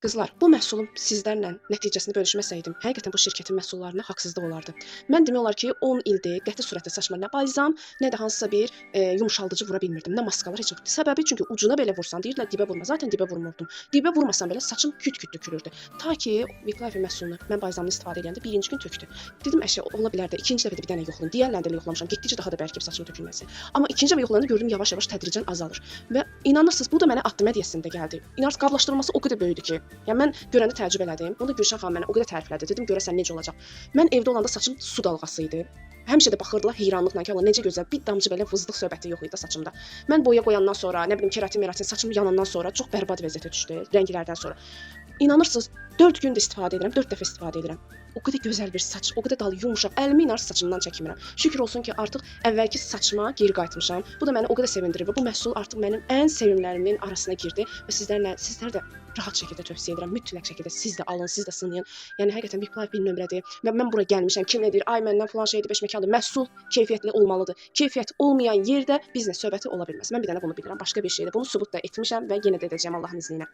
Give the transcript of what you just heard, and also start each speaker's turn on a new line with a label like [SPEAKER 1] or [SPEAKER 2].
[SPEAKER 1] Qızlar, bu məhsulun sizlərlə nəticəsini bölüşməsəydim, həqiqətən bu şirkətin məhsullarına haqsızlıq olardı. Mən demək olar ki, 10 ildir qəti surətdə saçıma nə balzam, nə də hansısa bir yumşaldıcı vura bilmirdim. Nə maskalar heç. Səbəbi çünki ucuna belə vursan, deyirlər dibə vurma. Zaten dibə vurmurdum. Dibə vurmasam belə saçım küt-küt tökülürdü. Ta ki, Weeklife məhsulunu mən balzamını istifadə edəndə birinci gün tökdü. Dedim əşya ola bilər də ikinci dəfə də bir dənə yoxlayım. Deyərlər də yoxlamışam. Getdikcə daha da bərkib saçımın tökülməsi. Amma ikinci dəfə yoxlayanda gördüm yavaş-yavaş tədricən azalır. Və inanırsınız, bu da mənə addım hədiyəsində gəldi. İnanırsınız, qablaşdırılması o qədər böyüdü ki, yəni mən görəndə təəccüb elədim. Bunu da Gülşən xanım mənə o qədər təriflədi. Dedim görəsən necə olacaq. Mən evdə olanda saçım su dalğası idi. Həmişə də baxırdılar heyranlıqla ki, Allah necə gözəl, bir damcı belə vızdıq söhbəti yox idi saçımda. Mən boya qoyandan sonra, nə bilim keratin saçım yanandan sonra çox bərbad vəziyyətə düşdü, rənglərdən sonra. İnanırsınız, 4 gündür istifadə edirəm, 4 dəfə istifadə edirəm. O qədər gözəl bir saç, o qədər dal yumşaq. Əlimi inarsız saçımdan çəkmirəm. Şükür olsun ki, artıq əvvəlki saçıma geri qayıtmışam. Bu da məni o qədər sevindirir və bu məhsul artıq mənim ən sevimlərimin arasına girdi və sizlər də rahat şəkildə tövsiyə edirəm. Mütləq şəkildə siz də alın, siz də sınayın. Yəni həqiqətən Weeklife bir nömrədir və mən bura gəlmişəm. Kim nə deyir? Ay məndən falan şeydir, beşməkandır. Məhsul keyfiyyətli olmalıdır. Keyfiyyət olmayan yerdə biznes söhbəti ola bilməz. Mən bir dənə bunu bilirəm. Başqa bir şeydir. Bunu sübut da etmişəm və yenə də edəcəyəm Allahın izni ilə.